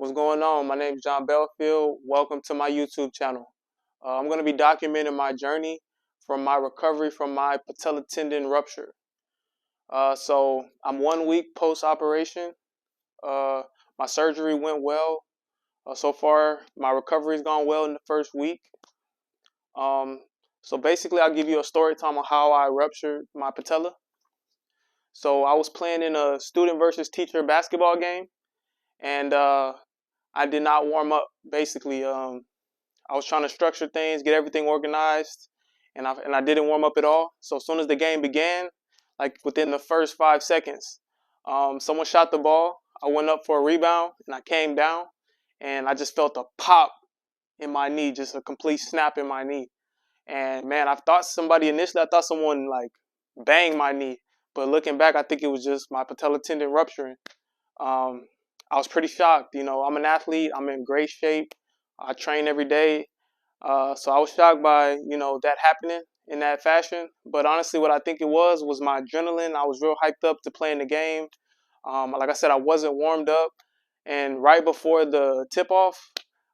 What's going on? My name is John Belfield. Welcome to my YouTube channel. I'm going to be documenting my journey from my recovery from my patella tendon rupture. So I'm 1 week post-operation. My surgery went well. So far, my recovery's gone well in the first week. So basically, I'll give you a story time on how I ruptured my patella. So I was playing in a student versus teacher basketball game, and I did not warm up. Basically, I was trying to structure things, get everything organized, and I didn't warm up at all. So as soon as the game began, like within the first 5 seconds, someone shot the ball. I went up for a rebound, and I came down, and I just felt a pop in my knee, just a complete snap in my knee. And man, I thought someone like banged my knee, but looking back, I think it was just my patella tendon rupturing. Um, I was pretty shocked. I'm an athlete. I'm in great shape. I train every day. So I was shocked by, that happening in that fashion. But honestly, what I think it was my adrenaline. I was real hyped up to playing the game. Like I said, I wasn't warmed up. And right before the tip-off,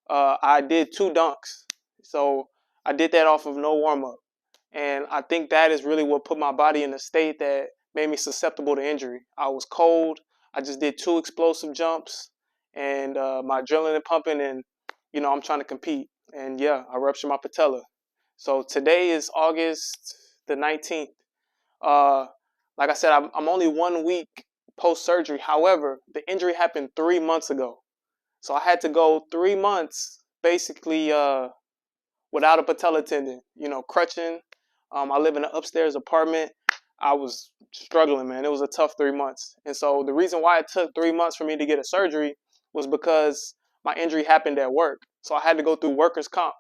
I did 2 dunks. So I did that off of no warm-up. And I think that is really what put my body in a state that made me susceptible to injury. I was cold. I just did 2 explosive jumps, and my adrenaline pumping, and I'm trying to compete. And yeah, I ruptured my patella. So today is August the 19th. Uh, like I said, I'm only 1 week post surgery. However, the injury happened 3 months ago, so I had to go 3 months basically without a patella tendon. Crutching. I live in an upstairs apartment. I was struggling, man. It was a tough 3 months. And so the reason why it took 3 months for me to get a surgery was because my injury happened at work. So I had to go through workers' comp.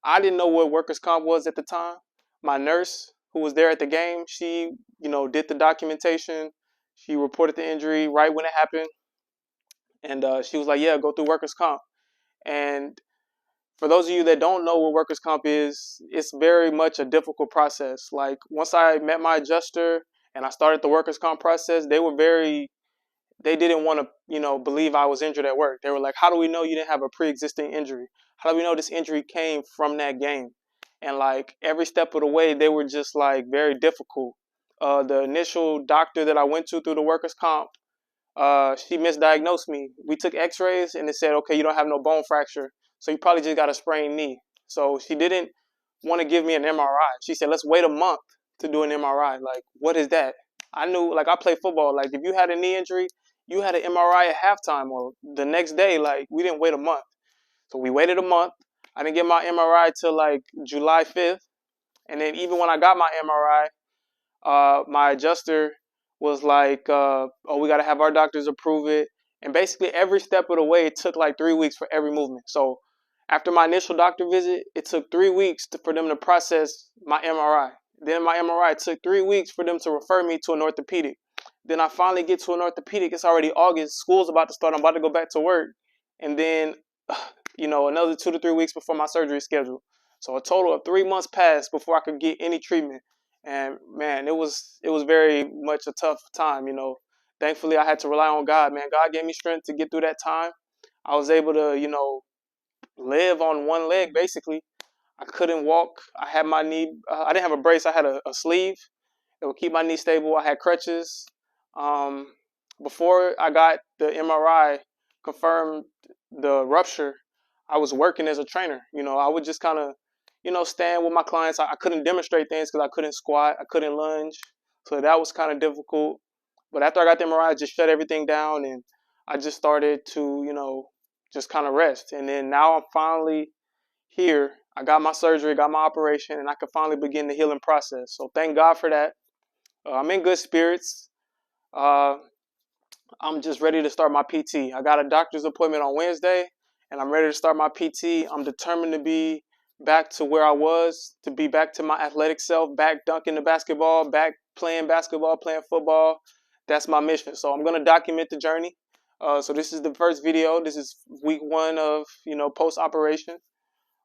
I didn't know what workers' comp was at the time. My nurse, who was there at the game, she, did the documentation. She reported the injury right when it happened. And she was like, yeah, go through workers' comp. And for those of you that don't know what workers' comp is, it's very much a difficult process. Like once I met my adjuster and I started the workers' comp process, they didn't want to, believe I was injured at work. They were like, how do we know you didn't have a pre-existing injury? How do we know this injury came from that game? And like every step of the way, they were just like very difficult. The initial doctor that I went to through the workers' comp, she misdiagnosed me. We took x-rays and it said, okay, you don't have no bone fracture, so you probably just got a sprained knee. So she didn't want to give me an MRI. She said, let's wait a month to do an MRI. Like, what is that? I knew, like, I play football. Like, if you had a knee injury, you had an MRI at halftime or the next day. Like, we didn't wait a month. So we waited a month. I didn't get my MRI till like July 5th. And then even when I got my MRI, my adjuster was like, oh, we got to have our doctors approve it. And basically every step of the way, it took like 3 weeks for every movement. So after my initial doctor visit, it took 3 weeks for them to process my MRI. Then my MRI took 3 weeks for them to refer me to an orthopedic. Then I finally get to an orthopedic. It's already August. School's about to start. I'm about to go back to work. And then, another 2 to 3 weeks before my surgery schedule. So a total of 3 months passed before I could get any treatment. And man, it was very much a tough time. Thankfully, I had to rely on God. Man, God gave me strength to get through that time. I was able to, live on one leg basically. I couldn't walk. I had my knee. I didn't have a brace. I had a sleeve that would keep my knee stable. I had crutches. Um, Before I got the MRI confirmed the rupture, I was working as a trainer. I would just kind of, stand with my clients. I couldn't demonstrate things because I couldn't squat. I couldn't lunge. So that was kind of difficult. But after I got the MRI, I just shut everything down and I just started to, just kind of rest. And then now I'm finally here. I got my surgery, got my operation, and I can finally begin the healing process. So thank God for that. I'm in good spirits. Uh, I'm just ready to start my PT. I got a doctor's appointment on Wednesday, and I'm ready to start my PT. I'm determined to be back to where I was, to be back to my athletic self, back dunking the basketball, back playing basketball, playing football. That's my mission. So I'm going to document the journey. So this is the first video. This is week 1 of, post-operation.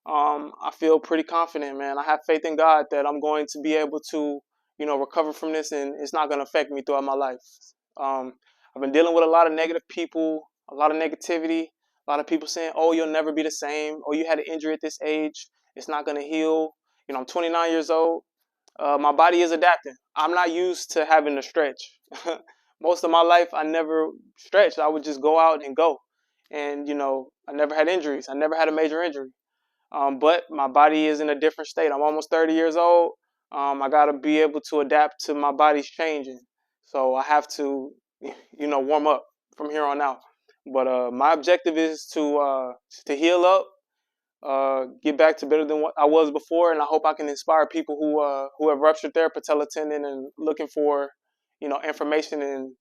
I feel pretty confident, man. I have faith in God that I'm going to be able to, recover from this, and it's not going to affect me throughout my life. I've been dealing with a lot of negative people, a lot of negativity, A lot of people saying, "Oh, you'll never be the same. Oh, you had an injury at this age. It's not gonna heal." I'm 29 years old. My body is adapting. I'm not used to having to stretch. Most of my life, I never stretched. I would just go out and go. And, I never had injuries. I never had a major injury. But my body is in a different state. I'm almost 30 years old. I got to be able to adapt to my body's changing. So I have to, warm up from here on out. But my objective is to heal up, get back to better than what I was before, and I hope I can inspire people who have ruptured their patella tendon and looking for, information and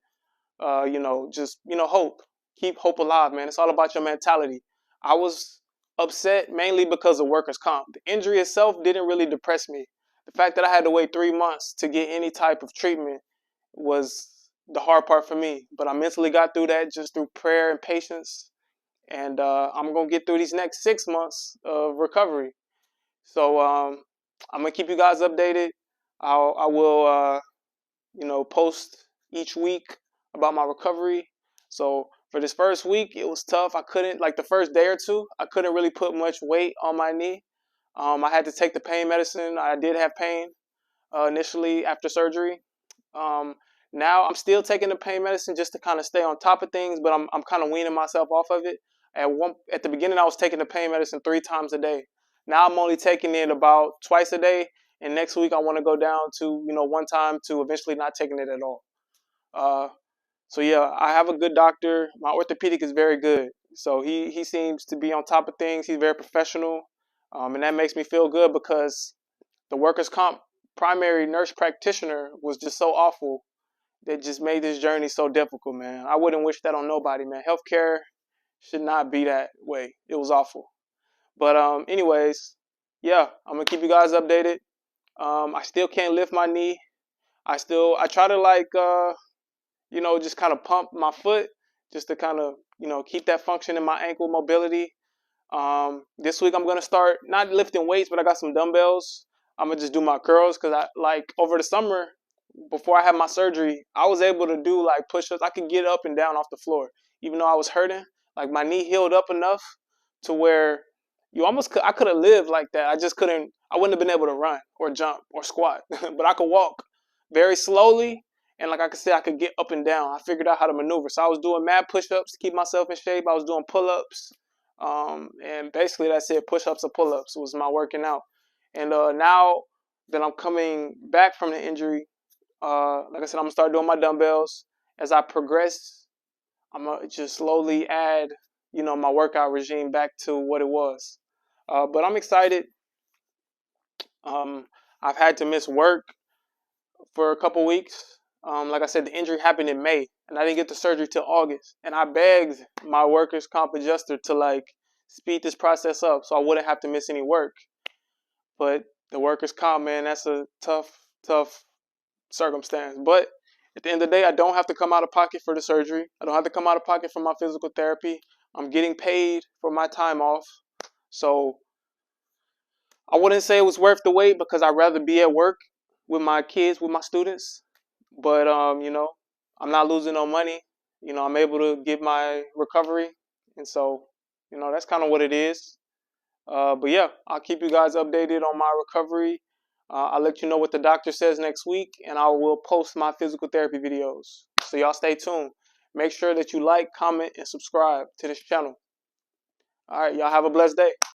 just hope. Keep hope alive, man. It's all about your mentality. I was upset mainly because of workers' comp. The injury itself didn't really depress me. The fact that I had to wait 3 months to get any type of treatment was the hard part for me. But I mentally got through that just through prayer and patience. And I'm going to get through these next 6 months of recovery. So I'm going to keep you guys updated. I will, post each week about my recovery. So for this first week, it was tough. I couldn't, like the first day or two, I couldn't really put much weight on my knee. I had to take the pain medicine. I did have pain initially after surgery. Now I'm still taking the pain medicine just to kind of stay on top of things, but I'm kind of weaning myself off of it. At the beginning, I was taking the pain medicine 3 times a day. Now I'm only taking it about twice a day, and next week I want to go down to 1 time to eventually not taking it at all. So yeah, I have a good doctor. My orthopedic is very good, so he seems to be on top of things. He's very professional, and that makes me feel good because the workers' comp primary nurse practitioner was just so awful that just made this journey so difficult, man. I wouldn't wish that on nobody, man. Healthcare should not be that way. It was awful. But anyways, yeah, I'm gonna keep you guys updated. I still can't lift my knee. I try to just kind of pump my foot just to kind of keep that function in my ankle mobility. This week I'm gonna start not lifting weights, but I got some dumbbells. I'm gonna just do my curls because I like over the summer before I had my surgery, I was able to do like push-ups. I could get up and down off the floor, even though I was hurting. Like my knee healed up enough to where I could have lived like that. I just couldn't. I wouldn't have been able to run or jump or squat, but I could walk very slowly. And like I could say, I could get up and down. I figured out how to maneuver. So I was doing mad push-ups to keep myself in shape. I was doing pull-ups. And basically that's it. Push-ups or pull-ups was my working out. And now that I'm coming back from the injury, like I said, I'm gonna start doing my dumbbells. As I progress, I'm gonna just slowly add, my workout regime back to what it was. But I'm excited. I've had to miss work for a couple weeks. Like I said, the injury happened in May, and I didn't get the surgery till August. And I begged my workers' comp adjuster to speed this process up so I wouldn't have to miss any work. But the workers' comp, man, that's a tough circumstance. But at the end of the day, I don't have to come out of pocket for the surgery. I don't have to come out of pocket for my physical therapy. I'm getting paid for my time off. So I wouldn't say it was worth the wait because I'd rather be at work with my kids, with my students. But I'm not losing no money. I'm able to get my recovery. And so, that's kind of what it is. But yeah, I'll keep you guys updated on my recovery. I'll let you know what the doctor says next week, and I will post my physical therapy videos. So y'all stay tuned. Make sure that you like, comment, and subscribe to this channel. All right, y'all have a blessed day.